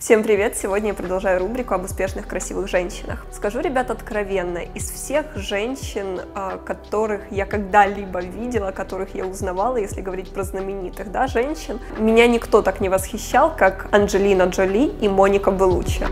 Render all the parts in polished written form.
Всем привет! Сегодня я продолжаю рубрику об успешных, красивых женщинах. Скажу, ребят, откровенно, из всех женщин, которых я когда-либо видела, которых я узнавала, если говорить про знаменитых, да, женщин, меня никто так не восхищал, как Анджелина Джоли и Моника Беллуччи.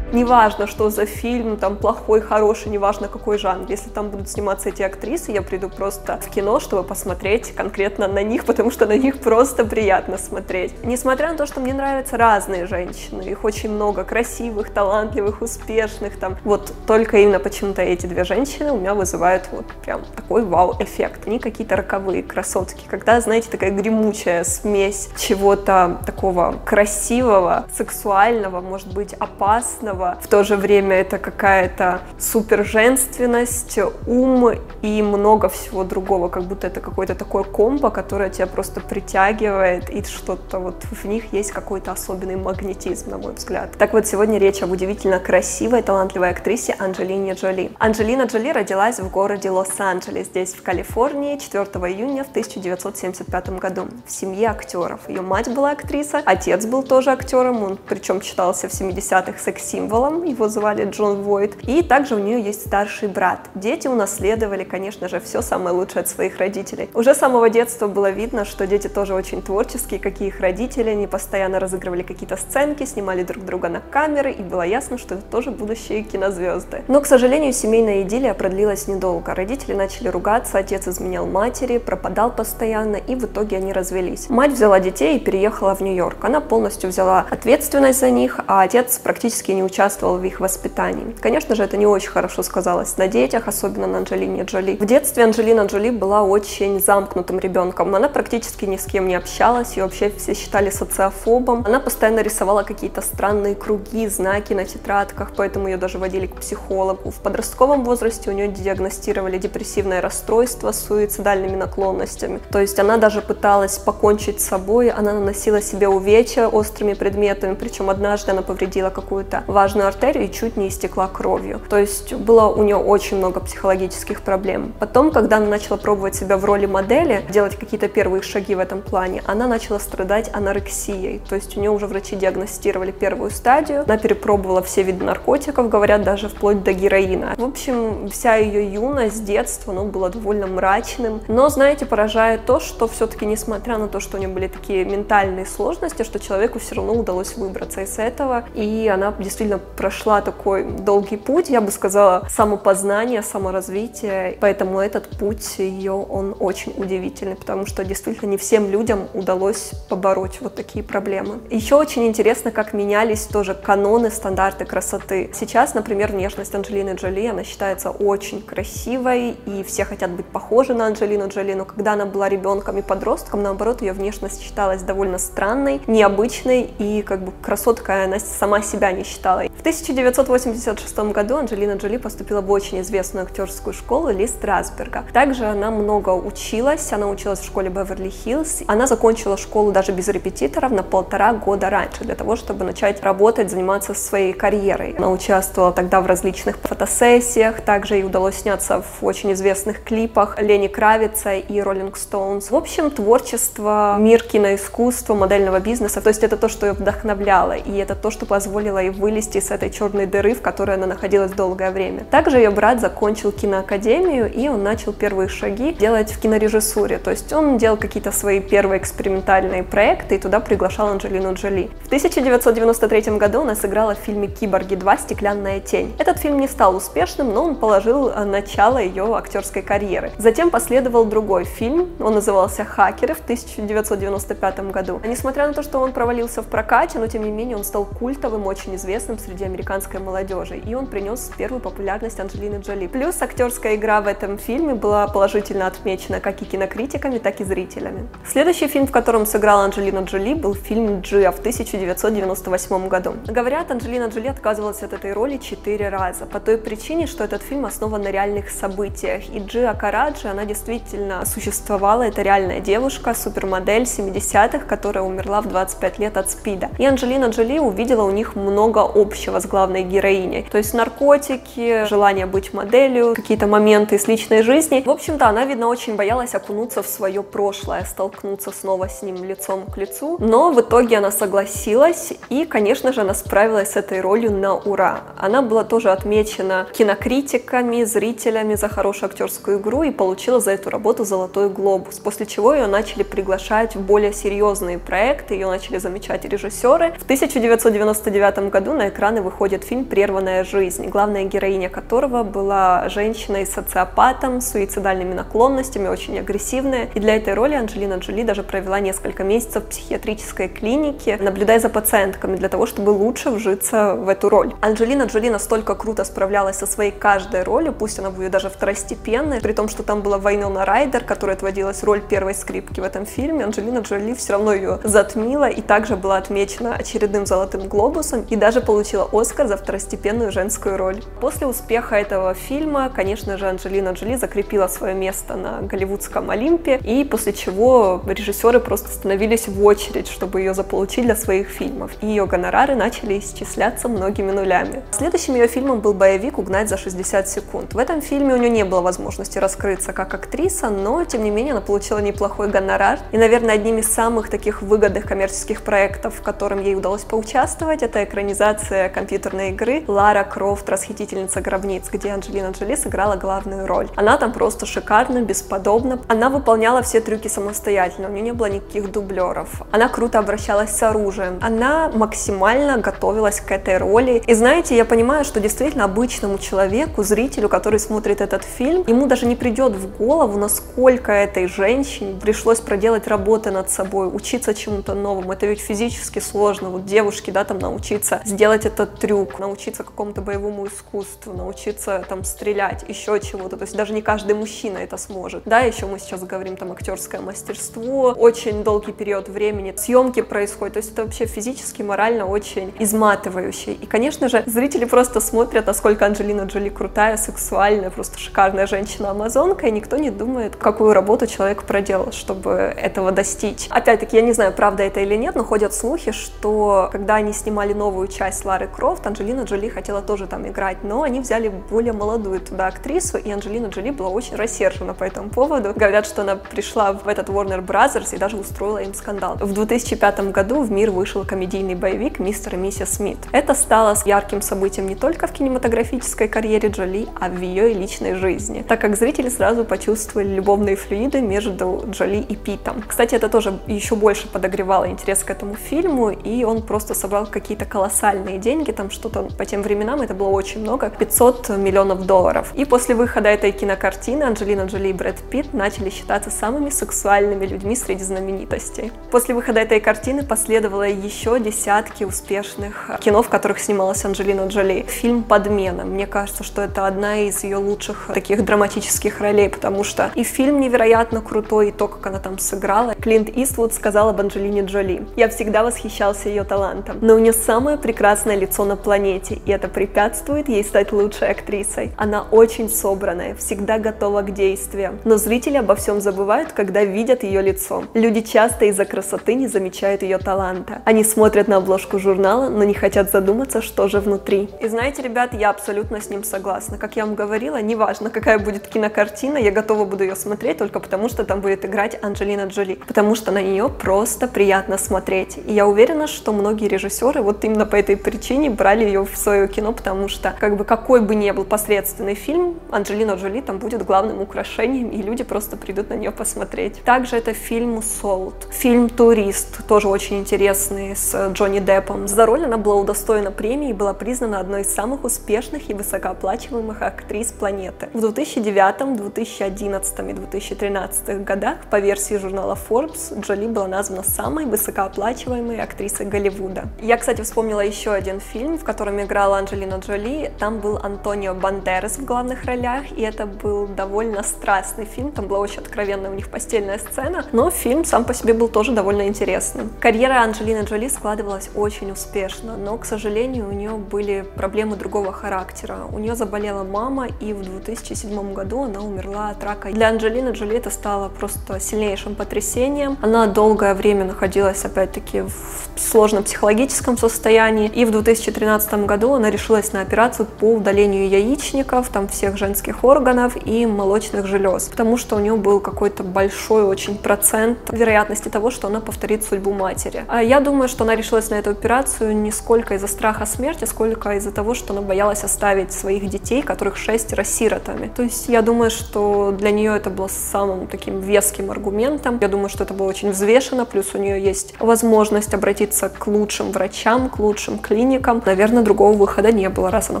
Неважно, что за фильм, там, плохой, хороший, неважно какой жанр. Если там будут сниматься эти актрисы, я приду просто в кино, чтобы посмотреть конкретно на них, потому что на них просто приятно смотреть. Несмотря на то, что мне нравятся разные женщины, их очень много, красивых, талантливых, успешных, там, вот только именно почему-то эти две женщины у меня вызывают вот прям такой вау-эффект. Они какие-то роковые красотки, когда, знаете, такая гремучая смесь чего-то такого красивого, сексуального, может быть, опасного. В то же время это какая-то супер женственность, ум и много всего другого, как будто это какое-то такое комбо, которое тебя просто притягивает, и что-то вот в них есть какой-то особенный магнетизм, на мой взгляд. Так вот, сегодня речь об удивительно красивой, талантливой актрисе Анджелине Джоли. Анджелина Джоли родилась в городе Лос-Анджелес, здесь, в Калифорнии, 4 июня в 1975 году, в семье актеров. Ее мать была актриса, отец был тоже актером, он причем считался в 70-х секс-символом, его звали Джон Войт, и также у нее есть старший брат. Дети унаследовали, конечно же, все самое лучшее от своих родителей. Уже с самого детства было видно, что дети тоже очень творческие, как и их родители, они постоянно разыгрывали какие-то сценки, снимали друг друга на камеры, и было ясно, что это тоже будущие кинозвезды. Но, к сожалению, семейная идиллия продлилась недолго. Родители начали ругаться, отец изменял матери, пропадал постоянно, и в итоге они развелись. Мать взяла детей и переехала в Нью-Йорк. Она полностью взяла ответственность за них, а отец практически не участвовал в их воспитании. Конечно же, это не очень хорошо сказалось на детях, особенно на Анджелине Джоли. В детстве Анджелина Джоли была очень замкнутым ребенком, она практически ни с кем не общалась, ее вообще все считали социофобом. Она постоянно рисовала какие-то странные круги, знаки на тетрадках, поэтому ее даже водили к психологу. В подростковом возрасте у нее диагностировали депрессивное расстройство с суицидальными наклонностями. То есть она даже пыталась покончить с собой, она наносила себе увечья острыми предметами, причем однажды она повредила какую-то важную артерию и чуть не истекла кровью. То есть было у нее очень много психологических проблем. Потом, когда она начала пробовать себя в роли модели, делать какие-то первые шаги в этом плане, она начала страдать анорексией. То есть у нее уже врачи диагностировали первую стадию, она перепробовала все виды наркотиков, говорят, даже вплоть до героина. В общем, вся ее юность, детство, оно было довольно мрачным. Но, знаете, поражает то, что все-таки, несмотря на то, что у нее были такие ментальные сложности, что человеку все равно удалось выбраться из этого, и она действительно прошла такой долгий путь, я бы сказала, самопознание, саморазвитие, поэтому этот путь ее, он очень удивительный, потому что действительно не всем людям удалось побороть вот такие проблемы. Еще очень интересно, как менялись тоже каноны, стандарты красоты. Сейчас, например, внешность Анджелины Джоли, она считается очень красивой, и все хотят быть похожи на Анджелину Джоли, но когда она была ребенком и подростком, наоборот, ее внешность считалась довольно странной, необычной, и как бы красоткой она сама себя не считала. В 1986 году Анджелина Джоли поступила в очень известную актерскую школу Ли Страсберга. Также она много училась, она училась в школе Беверли-Хиллз. Она закончила школу даже без репетиторов на 1,5 года раньше, для того, чтобы начать работать, заниматься своей карьерой. Она участвовала тогда в различных фотосессиях, также ей удалось сняться в очень известных клипах Лени Кравица и Роллинг Стоунс. В общем, творчество, мир киноискусства, модельного бизнеса, то есть это то, что ее вдохновляло, и это то, что позволило ей вылезти с этой черной дыры, в которой она находилась долгое время. Также ее брат закончил киноакадемию, и он начал первые шаги делать в кинорежиссуре, то есть он делал какие-то свои первые экспериментальные проекты, и туда приглашал Анджелину Джоли. В 1993 году она сыграла в фильме «Киборги 2. Стеклянная тень». Этот фильм не стал успешным, но он положил начало ее актерской карьеры. Затем последовал другой фильм, он назывался «Хакеры» в 1995 году. Несмотря на то, что он провалился в прокате, но тем не менее он стал культовым, очень известным среди американской молодежи, и он принес первую популярность Анджелины Джоли. Плюс актерская игра в этом фильме была положительно отмечена как и кинокритиками, так и зрителями. Следующий фильм, в котором сыграла Анджелина Джоли, был фильм «Джиа» в 1998 году. Говорят, Анджелина Джоли отказывалась от этой роли 4 раза, по той причине, что этот фильм основан на реальных событиях, и Джиа Караджи, она действительно существовала, это реальная девушка, супермодель 70-х, которая умерла в 25 лет от СПИДа. И Анджелина Джоли увидела у них много общего будущего с главной героиней. То есть наркотики, желание быть моделью, какие-то моменты из личной жизни. В общем-то, она, видно, очень боялась окунуться в свое прошлое, столкнуться снова с ним лицом к лицу. Но в итоге она согласилась, и, конечно же, она справилась с этой ролью на ура. Она была тоже отмечена кинокритиками, зрителями за хорошую актерскую игру и получила за эту работу «Золотой глобус», после чего ее начали приглашать в более серьезные проекты, ее начали замечать режиссеры. В 1999 году на экраны выходит фильм «Прерванная жизнь», главная героиня которого была женщиной-социопатом, с суицидальными наклонностями, очень агрессивная. И для этой роли Анджелина Джоли даже провела несколько месяцев в психиатрической клинике, наблюдая за пациентками, для того, чтобы лучше вжиться в эту роль. Анджелина Джоли настолько круто справлялась со своей каждой ролью, пусть она будет даже второстепенной, при том, что там была Вайнона Райдер, которая отводилась роль первой скрипки в этом фильме. Анджелина Джоли все равно ее затмила и также была отмечена очередным «Золотым глобусом» и даже получила Оскар за второстепенную женскую роль. После успеха этого фильма, конечно же, Анджелина Джоли закрепила свое место на голливудском Олимпе, и после чего режиссеры просто становились в очередь, чтобы ее заполучить для своих фильмов, и ее гонорары начали исчисляться многими нулями. Следующим ее фильмом был боевик «Угнать за 60 секунд». В этом фильме у нее не было возможности раскрыться как актриса, но, тем не менее, она получила неплохой гонорар, и, наверное, одним из самых таких выгодных коммерческих проектов, в котором ей удалось поучаствовать, это экранизация компьютерной игры «Лара Крофт. Расхитительница гробниц», где Анджелина Джоли сыграла главную роль. Она там просто шикарно, бесподобно. Она выполняла все трюки самостоятельно, у нее не было никаких дублеров. Она круто обращалась с оружием. Она максимально готовилась к этой роли. И знаете, я понимаю, что действительно обычному человеку, зрителю, который смотрит этот фильм, ему даже не придет в голову, насколько этой женщине пришлось проделать работы над собой, учиться чему-то новому. Это ведь физически сложно. Вот девушке, да, там научиться сделать этот трюк, научиться какому-то боевому искусству, научиться там стрелять, еще чего-то. То есть даже не каждый мужчина это сможет. Да, еще мы сейчас говорим там актерское мастерство, очень долгий период времени съемки происходят. То есть это вообще физически, морально очень изматывающе. И, конечно же, зрители просто смотрят, насколько Анджелина Джоли крутая, сексуальная, просто шикарная женщина-амазонка, и никто не думает, какую работу человек проделал, чтобы этого достичь. Опять-таки, я не знаю, правда это или нет, но ходят слухи, что когда они снимали новую часть Лары Крофт, Анджелина Джоли хотела тоже там играть, но они взяли более молодую туда актрису, и Анджелина Джоли была очень рассержена по этому поводу. Говорят, что она пришла в этот Warner Brothers и даже устроила им скандал. В 2005 году в мир вышел комедийный боевик «Мистер и миссис Смит». Это стало ярким событием не только в кинематографической карьере Джоли, а в ее личной жизни, так как зрители сразу почувствовали любовные флюиды между Джоли и Питом. Кстати, это тоже еще больше подогревало интерес к этому фильму, и он просто собрал какие-то колоссальные деньги, там что-то по тем временам это было очень много, 500 миллионов долларов. И после выхода этой кинокартины Анджелина Джоли и Брэд Питт начали считаться самыми сексуальными людьми среди знаменитостей. После выхода этой картины последовало еще десятки успешных кино, в которых снималась Анджелина Джоли. Фильм «Подмена». Мне кажется, что это одна из ее лучших таких драматических ролей, потому что и фильм невероятно крутой, и то, как она там сыграла. Клинт Иствуд сказал об Анджелине Джоли: «Я всегда восхищался ее талантом, но у нее самое прекрасное лицо на планете, и это препятствует ей стать лучшей актрисой. Она очень собранная, всегда готова к действиям, но зрители обо всем забывают, когда видят ее лицо. Люди часто из-за красоты не замечают ее таланта. Они смотрят на обложку журнала, но не хотят задуматься, что же внутри». И знаете, ребят, я абсолютно с ним согласна. Как я вам говорила, неважно, какая будет кинокартина, я готова буду ее смотреть только потому, что там будет играть Анджелина Джоли, потому что на нее просто приятно смотреть. И я уверена, что многие режиссеры вот именно по этой причине брали ее в свое кино, потому что как бы какой бы ни был посредственный фильм, Анджелина Джоли там будет главным украшением, и люди просто придут на нее посмотреть. Также это фильм «Солт», фильм «Турист», тоже очень интересный, с Джонни Деппом. За роль она была удостоена премии и была признана одной из самых успешных и высокооплачиваемых актрис планеты. В 2009, 2011 и 2013 годах по версии журнала Forbes Джоли была названа самой высокооплачиваемой актрисой Голливуда. Я, кстати, вспомнила еще один фильм, в котором играла Анджелина Джоли. Там был Антонио Бандерас в главных ролях, и это был довольно страстный фильм. Там была очень откровенная у них постельная сцена, но фильм сам по себе был тоже довольно интересным. Карьера Анджелины Джоли складывалась очень успешно, но, к сожалению, у нее были проблемы другого характера. У нее заболела мама, и в 2007 году она умерла от рака. Для Анджелины Джоли это стало просто сильнейшим потрясением. Она долгое время находилась, опять-таки, в сложном психологическом состоянии, и в 2010 2013 году она решилась на операцию по удалению яичников, там всех женских органов и молочных желез, потому что у нее был какой-то большой очень процент вероятности того, что она повторит судьбу матери. А я думаю, что она решилась на эту операцию не сколько из-за страха смерти, сколько из-за того, что она боялась оставить своих детей, которых 6, сиротами. То есть я думаю, что для нее это было самым таким веским аргументом. Я думаю, что это было очень взвешено, плюс у нее есть возможность обратиться к лучшим врачам, к лучшим клиникам. Наверное, другого выхода не было, раз она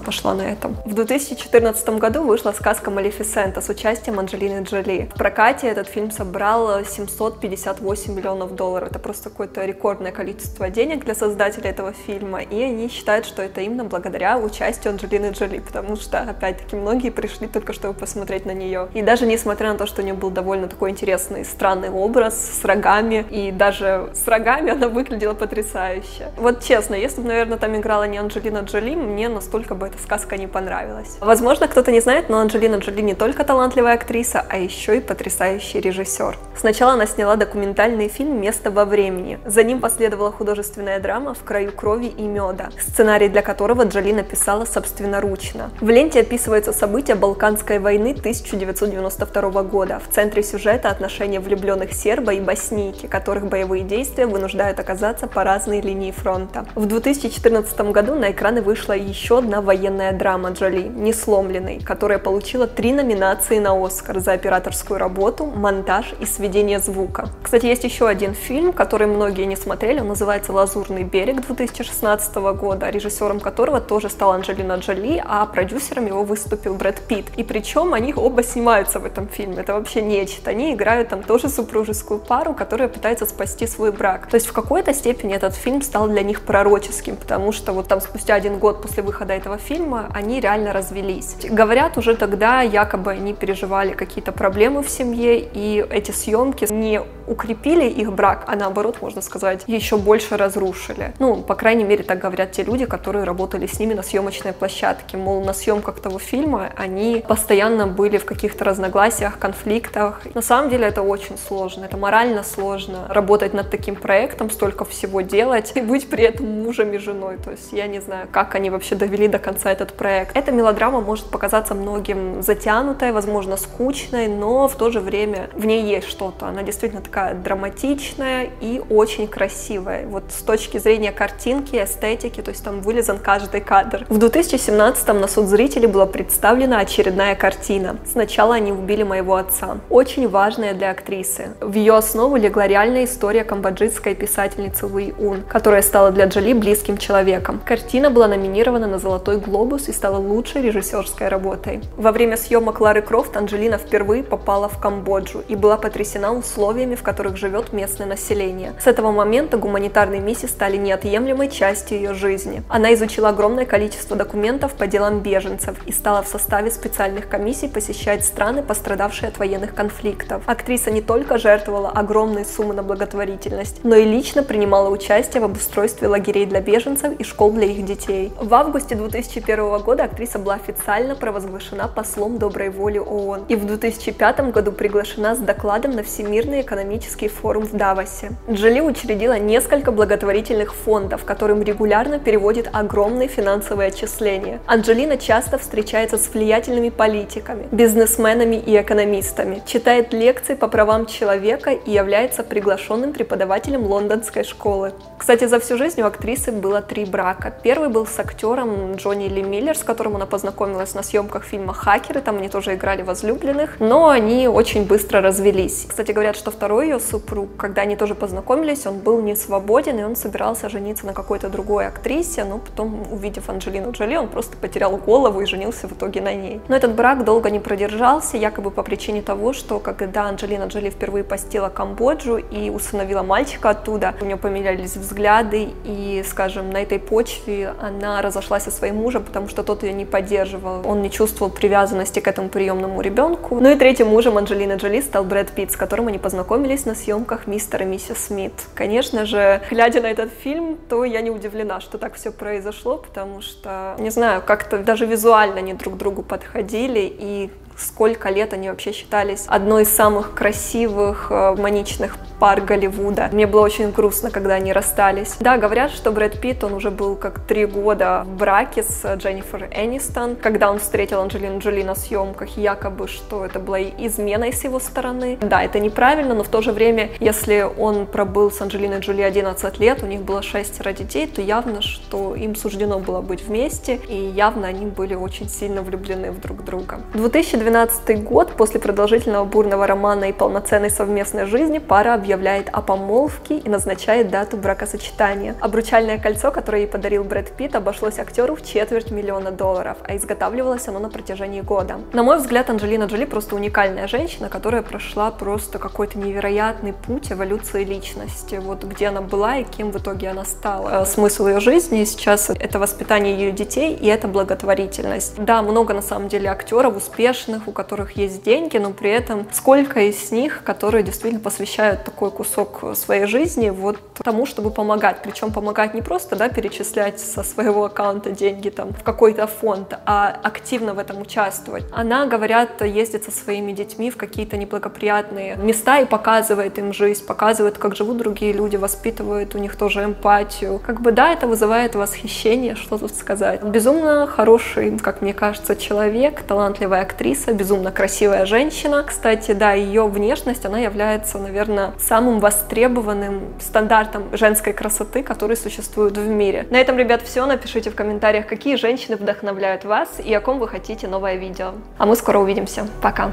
пошла на это. В 2014 году вышла сказка «Малефисента» с участием Анджелины Джоли. В прокате этот фильм собрал 758 миллионов долларов. Это просто какое-то рекордное количество денег для создателей этого фильма, и они считают, что это именно благодаря участию Анджелины Джоли, потому что, опять-таки, многие пришли только чтобы посмотреть на нее. И даже несмотря на то, что у нее был довольно такой интересный, странный образ с рогами, и даже с рогами она выглядела потрясающе. Вот честно, если бы, наверное, там играла не Анджелина Джоли, мне настолько бы эта сказка не понравилась. Возможно, кто-то не знает, но Анджелина Джоли не только талантливая актриса, а еще и потрясающий режиссер. Сначала она сняла документальный фильм «Место во времени». За ним последовала художественная драма «В краю крови и меда», сценарий для которого Джоли написала собственноручно. В ленте описываются события Балканской войны 1992 года. В центре сюжета отношения влюбленных серба и боснийки, которых боевые действия вынуждают оказаться по разные линии фронта. В 2014 году на экраны вышла еще одна военная драма Джоли «Несломленный», которая получила 3 номинации на «Оскар» за операторскую работу, монтаж и сведение звука. Кстати, есть еще один фильм, который многие не смотрели, он называется «Лазурный берег» 2016 года, режиссером которого тоже стала Анджелина Джоли, а продюсером его выступил Брэд Питт. И причем они оба снимаются в этом фильме, это вообще нечто. Они играют там тоже супружескую пару, которая пытается спасти свой брак. То есть в какой-то степени этот фильм стал для них пророческим, потому что вот там спустя 1 год после выхода этого фильма они реально развелись. Говорят, уже тогда якобы они переживали какие-то проблемы в семье, и эти съемки не укрепили их брак, а наоборот, можно сказать, еще больше разрушили. Ну, по крайней мере, так говорят те люди, которые работали с ними на съемочной площадке. Мол, на съемках того фильма они постоянно были в каких-то разногласиях, конфликтах. На самом деле это очень сложно, это морально сложно работать над таким проектом, столько всего делать и быть при этом мужем и женой. То есть я не знаю, как они вообще довели до конца этот проект. Эта мелодрама может показаться многим затянутой, возможно, скучной, но в то же время в ней есть что-то. Она действительно такая драматичная и очень красивая. Вот с точки зрения картинки, эстетики, то есть там вылизан каждый кадр. В 2017-м на суд зрителей была представлена очередная картина «Сначала они убили моего отца». Очень важная для актрисы. В ее основу легла реальная история камбоджийской писательницы Луи Ун, которая стала для Джоли близким человеком. Картина была номинирована на «Золотой глобус» и стала лучшей режиссерской работой. Во время съемок Лары Крофт Анджелина впервые попала в Камбоджу и была потрясена условиями, в которых живет местное население. С этого момента гуманитарные миссии стали неотъемлемой частью ее жизни. Она изучила огромное количество документов по делам беженцев и стала в составе специальных комиссий посещать страны, пострадавшие от военных конфликтов. Актриса не только жертвовала огромные суммы на благотворительность, но и лично принимала участие в обустройстве лагерей для беженцев и школ для их детей. В августе 2001 года актриса была официально провозглашена послом доброй воли ООН и в 2005 году приглашена с докладом на Всемирный экономический форум в Давосе. Джоли учредила несколько благотворительных фондов, которым регулярно переводит огромные финансовые отчисления. Анджелина часто встречается с влиятельными политиками, бизнесменами и экономистами, читает лекции по правам человека и является приглашенным преподавателем лондонской школы. Кстати, за всю жизнь у актрисы было 3 брака. Первый был с актером Джонни Ли Миллер, с которым она познакомилась на съемках фильма «Хакеры», там они тоже играли возлюбленных, но они очень быстро развелись. Кстати, говорят, что второй ее супруг, когда они тоже познакомились, он был не свободен, и он собирался жениться на какой-то другой актрисе, но потом, увидев Анджелину Джоли, он просто потерял голову и женился в итоге на ней. Но этот брак долго не продержался, якобы по причине того, что когда Анджелина Джоли впервые посетила Камбоджу и усыновила мальчика оттуда, у нее поменялись взгляды, и, скажем, на этой почве она разошлась со своим мужем, потому что тот ее не поддерживал. Он не чувствовал привязанности к этому приемному ребенку. Ну и третьим мужем Анджелины Джоли стал Брэд Питт, с которым они познакомились на съемках «Мистер и миссис Смит». Конечно же, глядя на этот фильм, то я не удивлена, что так все произошло, потому что, не знаю, как-то даже визуально они друг к другу подходили, и сколько лет они вообще считались одной из самых красивых, маничных пар Голливуда. Мне было очень грустно, когда они расстались. Да, говорят, что Брэд Питт, он уже был как 3 года в браке с Дженнифер Энистон, когда он встретил Анджелину Джоли на съемках, якобы, что это была изменой с его стороны. Да, это неправильно, но в то же время, если он пробыл с Анджелиной Джоли 11 лет, у них было 6 детей, то явно, что им суждено было быть вместе, и явно они были очень сильно влюблены в друг друга. 2012 год, после продолжительного бурного романа и полноценной совместной жизни, пара объявляет о помолвке и назначает дату бракосочетания. Обручальное кольцо, которое ей подарил Брэд Питт, обошлось актеру в $250 000, а изготавливалось оно на протяжении года. На мой взгляд, Анджелина Джоли просто уникальная женщина, которая прошла просто какой-то невероятный путь эволюции личности. Вот где она была и кем в итоге она стала. Смысл ее жизни сейчас — это воспитание ее детей и это благотворительность. Да, много на самом деле актеров успешных, у которых есть деньги, но при этом сколько из них, которые действительно посвящают такой кусок своей жизни вот тому, чтобы помогать. Причем помогать не просто, да, перечислять со своего аккаунта деньги там в какой-то фонд, а активно в этом участвовать. Она, говорят, ездит со своими детьми в какие-то неблагоприятные места и показывает им жизнь, показывает, как живут другие люди, воспитывает у них тоже эмпатию. Как бы да, это вызывает восхищение, что тут сказать. Безумно хороший, как мне кажется, человек, талантливая актриса, безумно красивая женщина. Кстати, да, ее внешность, она является, наверное, самым востребованным стандартом женской красоты, который существует в мире. На этом, ребят, все. Напишите в комментариях, какие женщины вдохновляют вас и о ком вы хотите новое видео. А мы скоро увидимся. Пока!